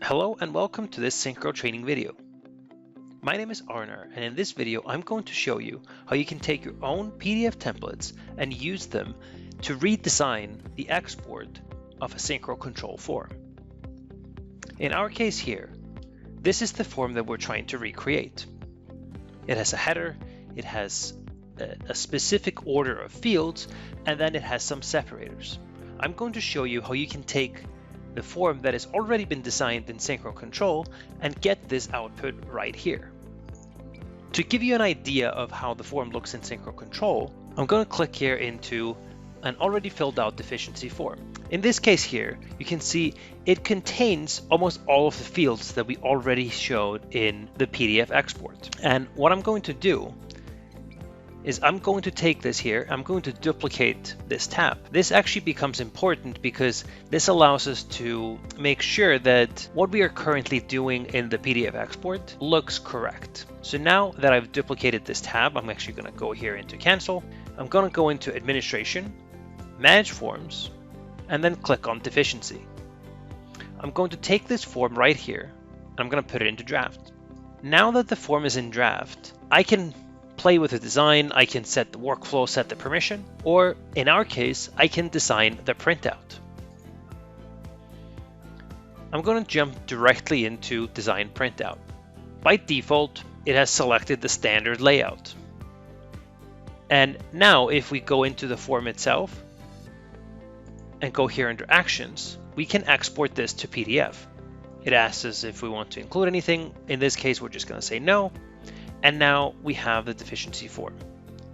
Hello and welcome to this Synchro training video. My name is Arnar, and in this video I'm going to show you how you can take your own PDF templates and use them to redesign the export of a Synchro control form. In our case here, this is the form that we're trying to recreate. It has a header, it has a specific order of fields, and then it has some separators. I'm going to show you how you can take the form that has already been designed in Synchro Control and get this output right here. To give you an idea of how the form looks in Synchro Control, I'm going to click here into an already filled out deficiency form. In this case here, you can see it contains almost all of the fields that we already showed in the PDF export. And what I'm going to do is I'm going to take this here, I'm going to duplicate this tab. This actually becomes important because this allows us to make sure that what we are currently doing in the PDF export looks correct. So now that I've duplicated this tab, I'm actually going to go here into cancel. I'm going to go into administration, manage forms, and then click on deficiency. I'm going to take this form right here, and I'm going to put it into draft. Now that the form is in draft, I can play with the design, I can set the workflow, set the permission, or in our case, I can design the printout. I'm going to jump directly into design printout. By default, it has selected the standard layout. And now if we go into the form itself and go here under actions, we can export this to PDF. It asks us if we want to include anything. In this case, we're just going to say no. And now we have the deficiency form.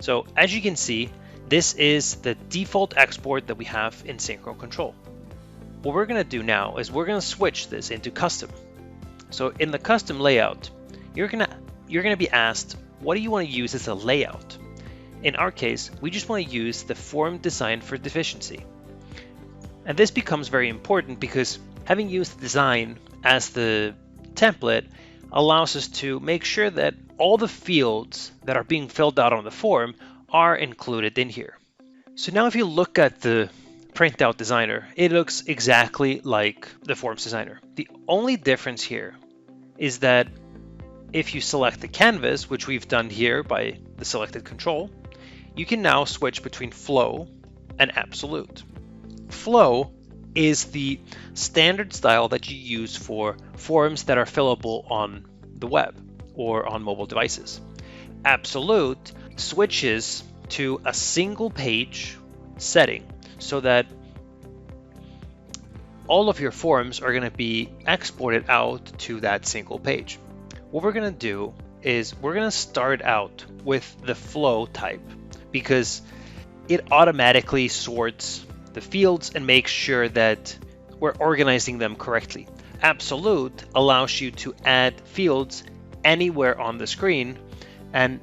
So as you can see, this is the default export that we have in Synchro Control. What we're going to do now is we're going to switch this into custom. So in the custom layout, you're going to be asked, what do you want to use as a layout? In our case, we just want to use the form designed for deficiency. And this becomes very important because having used the design as the template allows us to make sure that all the fields that are being filled out on the form are included in here. So now if you look at the printout designer, it looks exactly like the forms designer. The only difference here is that if you select the canvas, which we've done here by the selected control, you can now switch between flow and absolute. Flow is the standard style that you use for forms that are fillable on the web or on mobile devices. Absolute switches to a single page setting so that all of your forms are going to be exported out to that single page. What we're going to do is we're going to start out with the flow type because it automatically sorts the fields and makes sure that we're organizing them correctly. Absolute allows you to add fields anywhere on the screen and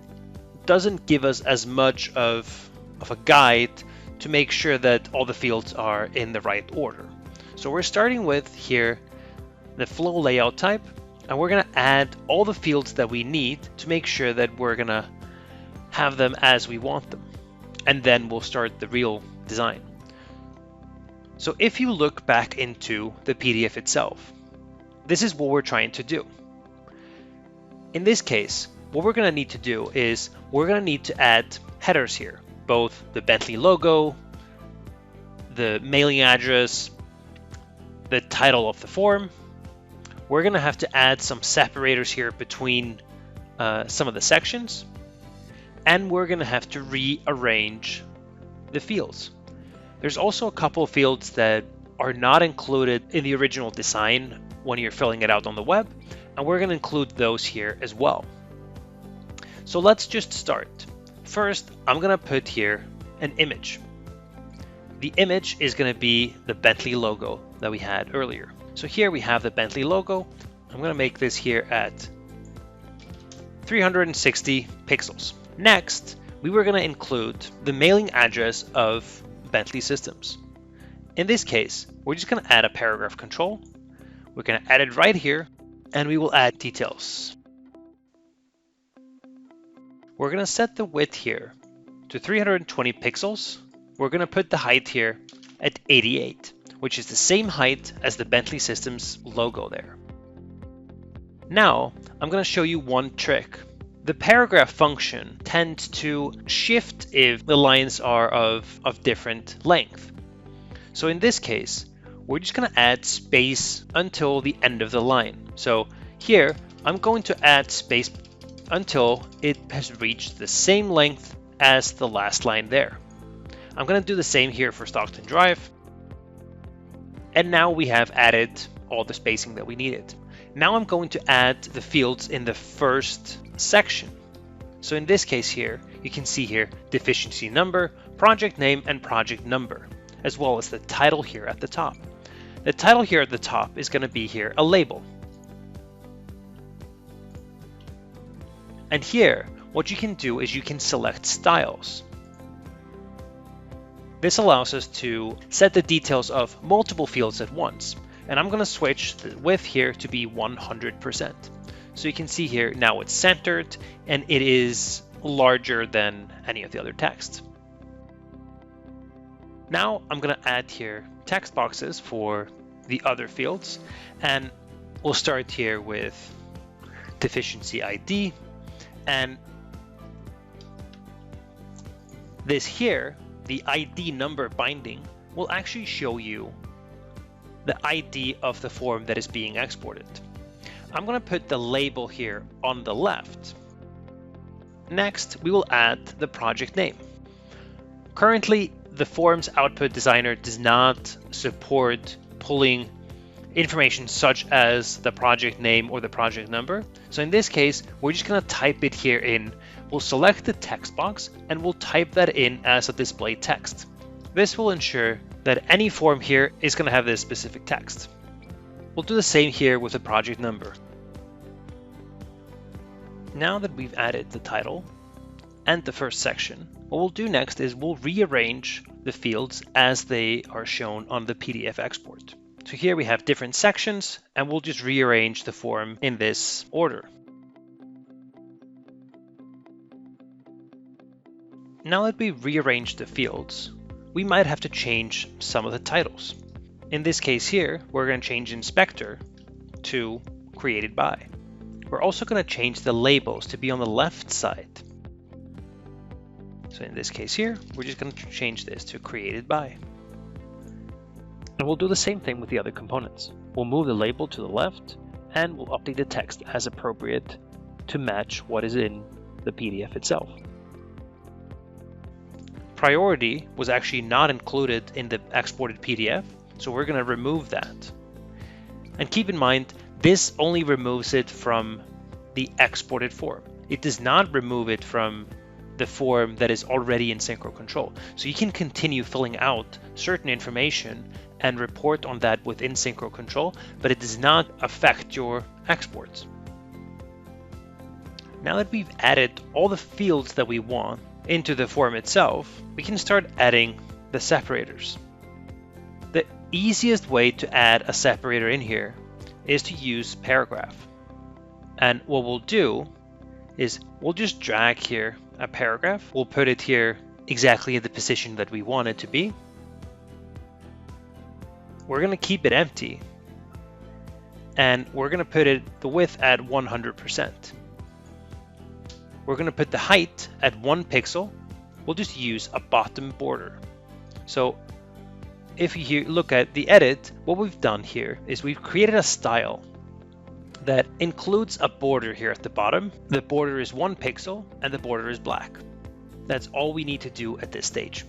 doesn't give us as much of a guide to make sure that all the fields are in the right order. So we're starting with here the flow layout type, and we're going to add all the fields that we need to make sure that we're going to have them as we want them. And then we'll start the real design. So if you look back into the PDF itself, this is what we're trying to do. In this case, what we're going to need to do is we're going to need to add headers here, both the Bentley logo, the mailing address, the title of the form. We're going to have to add some separators here between some of the sections, and we're going to have to rearrange the fields. There's also a couple of fields that are not included in the original design when you're filling it out on the web, and we're going to include those here as well. So let's just start. First, I'm going to put here an image. The image is going to be the Bentley logo that we had earlier. So here we have the Bentley logo. I'm going to make this here at 360 pixels. Next, we were going to include the mailing address of Bentley Systems. In this case, we're just going to add a paragraph control. We're going to add it right here, and we will add details. We're going to set the width here to 320 pixels. We're going to put the height here at 88, which is the same height as the Bentley Systems logo there. Now, I'm going to show you one trick. The paragraph function tends to shift if the lines are of different length. So in this case, we're just going to add space until the end of the line. So here, I'm going to add space until it has reached the same length as the last line there. I'm going to do the same here for Stockton Drive. And now we have added all the spacing that we needed. Now I'm going to add the fields in the first section. So in this case here, you can see here deficiency number, project name, and project number, as well as the title here at the top. The title here at the top is going to be here a label. And here, what you can do is you can select styles. This allows us to set the details of multiple fields at once. And I'm going to switch the width here to be 100%. So you can see here now it's centered and it is larger than any of the other text. Now I'm going to add here text boxes for the other fields, and we'll start here with deficiency ID, and this here, the ID number binding, will actually show you the ID of the form that is being exported. I'm going to put the label here on the left. Next, we will add the project name. Currently, the Forms Output Designer does not support pulling information such as the project name or the project number. So in this case, we're just going to type it here in. We'll select the text box and we'll type that in as a display text. This will ensure that any form here is going to have this specific text. We'll do the same here with the project number. Now that we've added the title and the first section, what we'll do next is we'll rearrange the fields as they are shown on the PDF export. So here we have different sections, and we'll just rearrange the form in this order. Now that we've rearranged the fields, we might have to change some of the titles. In this case here, we're going to change inspector to created by. We're also going to change the labels to be on the left side. So in this case here, we're just going to change this to created by. And we'll do the same thing with the other components. We'll move the label to the left and we'll update the text as appropriate to match what is in the PDF itself. Priority was actually not included in the exported PDF, so we're going to remove that. And keep in mind, this only removes it from the exported form. It does not remove it from the form that is already in Synchro control. So you can continue filling out certain information and report on that within Synchro control, but it does not affect your exports. Now that we've added all the fields that we want into the form itself, we can start adding the separators. The easiest way to add a separator in here is to use paragraph. And what we'll do is we'll just drag here a paragraph. We'll put it here exactly at the position that we want it to be. We're going to keep it empty, and we're going to put the width at 100%. We're going to put the height at 1 pixel. We'll just use a bottom border. So if you look at the edit, what we've done here is we've created a style that includes a border here at the bottom. The border is 1 pixel and the border is black. That's all we need to do at this stage.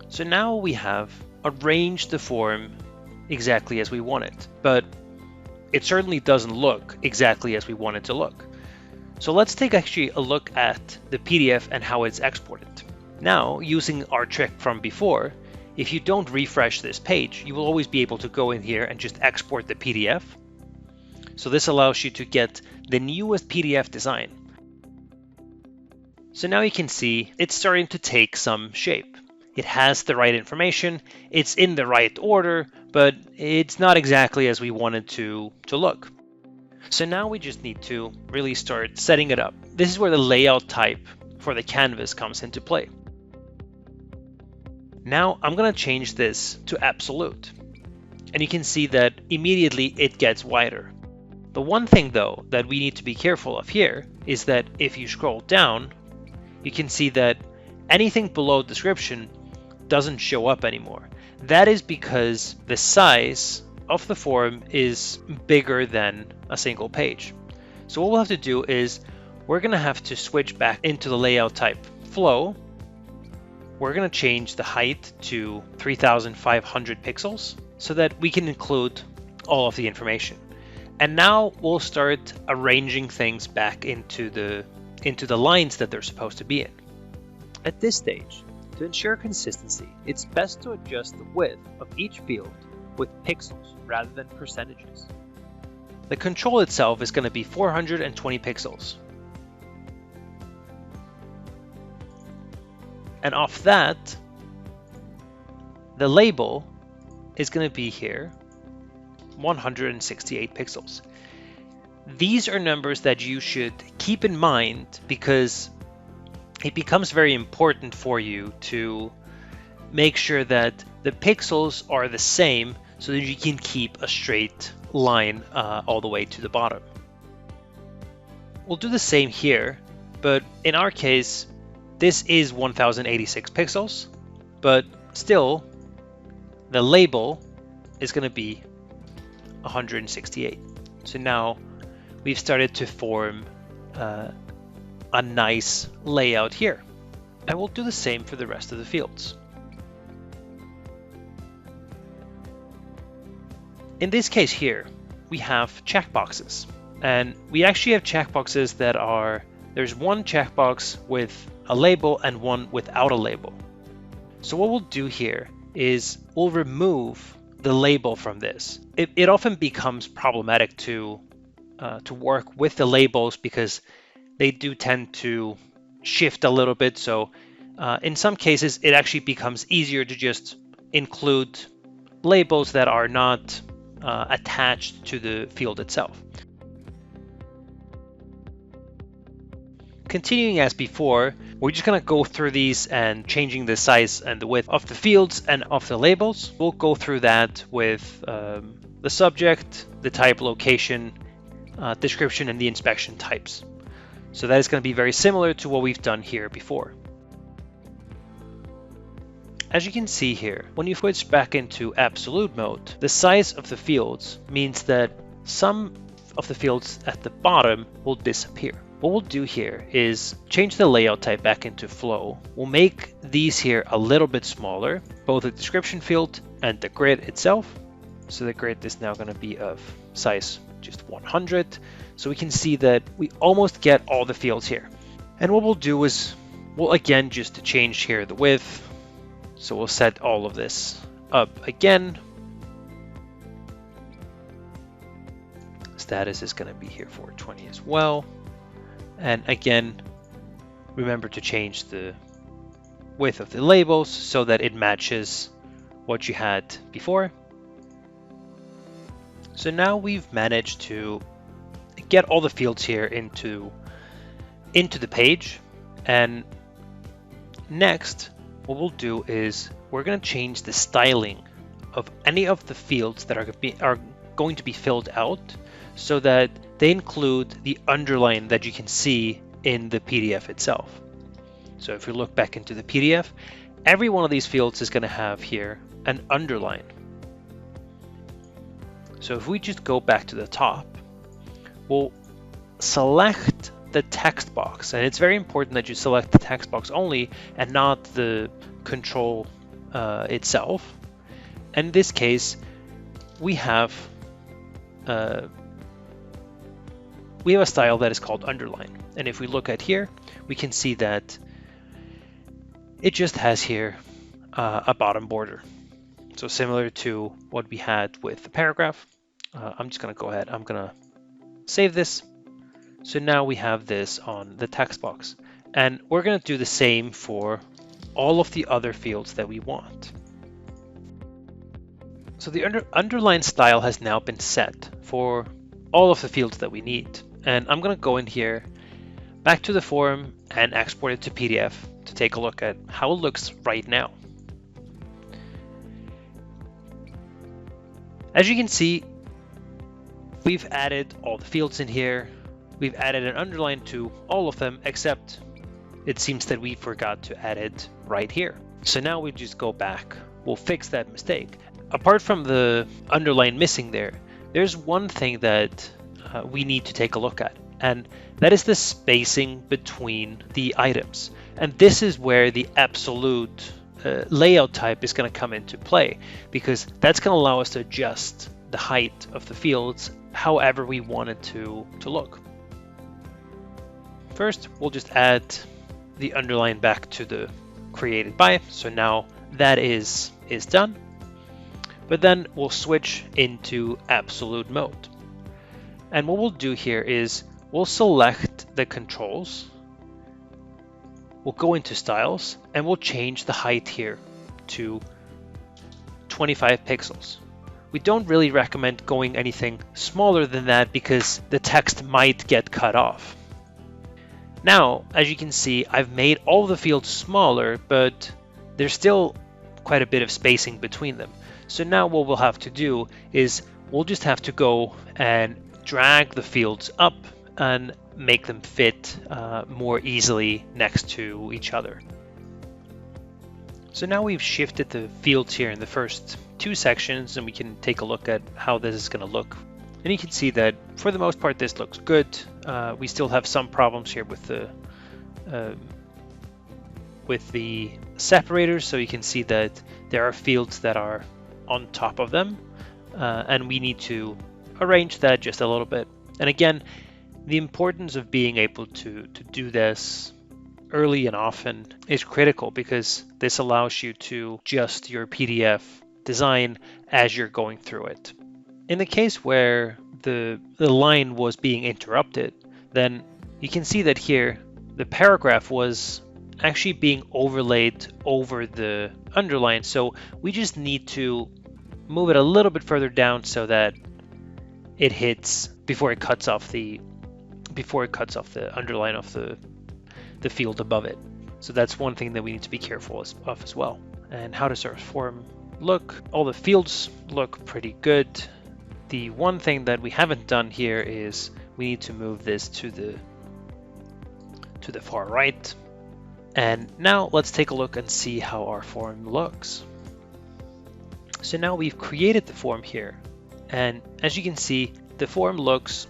So now we have arranged the form exactly as we want it, but it certainly doesn't look exactly as we want it to look. So let's take actually a look at the PDF and how it's exported. Now, using our trick from before, if you don't refresh this page, you will always be able to go in here and just export the PDF. So this allows you to get the newest PDF design. So now you can see it's starting to take some shape. It has the right information, it's in the right order, but it's not exactly as we want it to look. So now we just need to really start setting it up. This is where the layout type for the canvas comes into play. Now I'm going to change this to absolute. And you can see that immediately it gets wider. The one thing though that we need to be careful of here is that if you scroll down, you can see that anything below description doesn't show up anymore. That is because the size of the form is bigger than a single page. So what we'll have to do is we're going to have to switch back into the layout type flow. We're going to change the height to 3,500 pixels so that we can include all of the information. And now we'll start arranging things back into the lines that they're supposed to be in. At this stage, to ensure consistency, it's best to adjust the width of each field with pixels rather than percentages. The control itself is going to be 420 pixels. And off that, the label is going to be here, 168 pixels. These are numbers that you should keep in mind because it becomes very important for you to make sure that the pixels are the same so that you can keep a straight line all the way to the bottom. We'll do the same here, but in our case, this is 1086 pixels, but still the label is going to be 168. So now we've started to form a nice layout here. And we'll do the same for the rest of the fields. In this case here, we have checkboxes. And we actually have checkboxes that are, there's one checkbox with a label and one without a label. So what we'll do here is we'll remove the label from this. It often becomes problematic to work with the labels because they do tend to shift a little bit. So in some cases, it actually becomes easier to just include labels that are not attached to the field itself. Continuing as before, we're just going to go through these and changing the size and the width of the fields and of the labels. We'll go through that with the subject, the type, location, description, and the inspection types. So that is going to be very similar to what we've done here before. As you can see here, when you switch back into absolute mode, the size of the fields means that some of the fields at the bottom will disappear. What we'll do here is change the layout type back into flow. We'll make these here a little bit smaller, both the description field and the grid itself. So the grid is now going to be of size just 100. So we can see that we almost get all the fields here. And what we'll do is we'll again just change here the width. So we'll set all of this up again. Status is going to be here 420 as well. And again, remember to change the width of the labels so that it matches what you had before. So now we've managed to get all the fields here into the page. And next, what we'll do is we're going to change the styling of any of the fields that are going to be filled out so that they include the underline that you can see in the PDF itself. So if you look back into the PDF, every one of these fields is going to have here an underline. So if we just go back to the top, we'll select the text box, and it's very important that you select the text box only and not the control itself. And in this case, we have a style that is called underline. And if we look at here, we can see that it just has here a bottom border. So similar to what we had with the paragraph. I'm just going to go ahead. I'm going to save this. So now we have this on the text box. And we're going to do the same for all of the other fields that we want. So the underline style has now been set for all of the fields that we need. And I'm going to go in here, back to the form, and export it to PDF to take a look at how it looks right now. As you can see, we've added all the fields in here. We've added an underline to all of them, except it seems that we forgot to add it right here. So now we just go back. We'll fix that mistake. Apart from the underline missing there, there's one thing that we need to take a look at, and that is the spacing between the items. And this is where the absolute layout type is going to come into play, because that's going to allow us to adjust the height of the fields however we want it to look. First, we'll just add the underline back to the created by, so now that is done. But then we'll switch into absolute mode. And what we'll do here is we'll select the controls, we'll go into styles, and we'll change the height here to 25 pixels. We don't really recommend going anything smaller than that because the text might get cut off. Now, as you can see, I've made all the fields smaller, but there's still quite a bit of spacing between them. So now what we'll have to do is we'll just have to go and drag the fields up and make them fit more easily next to each other. So now we've shifted the fields here in the first two sections, and we can take a look at how this is going to look. And you can see that for the most part this looks good. We still have some problems here with the separators, so you can see that there are fields that are on top of them, and we need to arrange that just a little bit. And again, the importance of being able to do this early and often is critical, because this allows you to adjust your PDF design as you're going through it. In the case where the line was being interrupted, then you can see that here the paragraph was actually being overlaid over the underline, so we just need to move it a little bit further down so that it hits before it cuts off the underline of the field above it. So that's one thing that we need to be careful of as well. And how does our form look? All the fields look pretty good. The one thing that we haven't done here is we need to move this to the far right. And now let's take a look and see how our form looks. So now we've created the form here, and as you can see, the form looks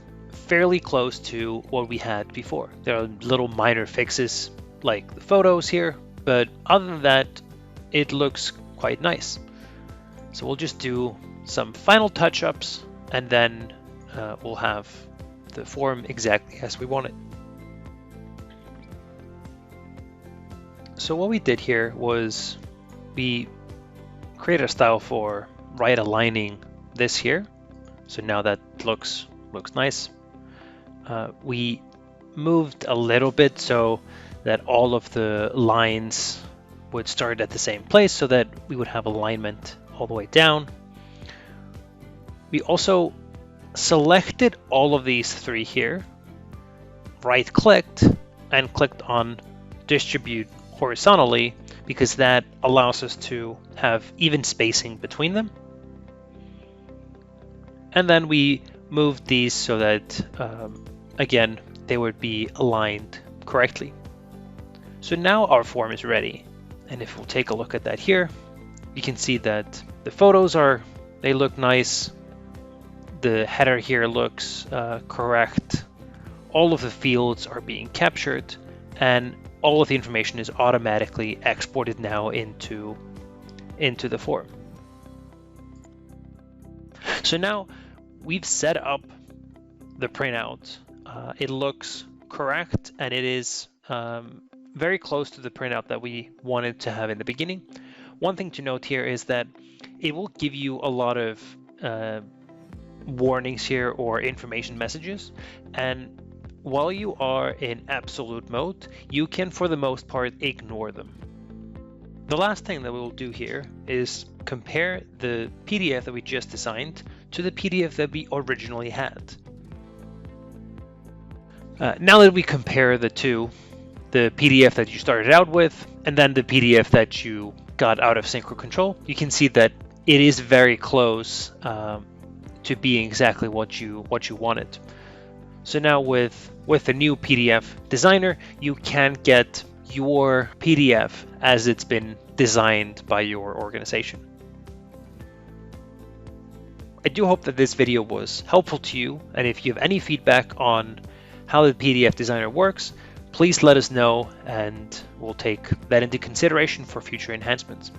fairly close to what we had before. There are little minor fixes like the photos here, but other than that, it looks quite nice. So we'll just do some final touch-ups, and then we'll have the form exactly as we want it. So what we did here was we created a style for right aligning this here. So now that looks nice. We moved a little bit so that all of the lines would start at the same place so that we would have alignment all the way down. We also selected all of these three here, right-clicked, and clicked on distribute horizontally, because that allows us to have even spacing between them. And then we moved these so that, again, they would be aligned correctly. So now our form is ready. And if we'll take a look at that here, you can see that the photos they look nice. The header here looks correct. All of the fields are being captured, and all of the information is automatically exported now into the form. So now we've set up the printout. It looks correct, and it is very close to the printout that we wanted to have in the beginning. One thing to note here is that it will give you a lot of warnings here or information messages, and while you are in absolute mode, you can for the most part ignore them. The last thing that we will do here is compare the PDF that we just designed to the PDF that we originally had. Now that we compare the two, the PDF that you started out with and then the PDF that you got out of Synchro Control, you can see that it is very close to being exactly what you wanted. So now with the new PDF designer, you can get your PDF as it's been designed by your organization. I do hope that this video was helpful to you, and if you have any feedback on how the PDF designer works, please let us know and we'll take that into consideration for future enhancements.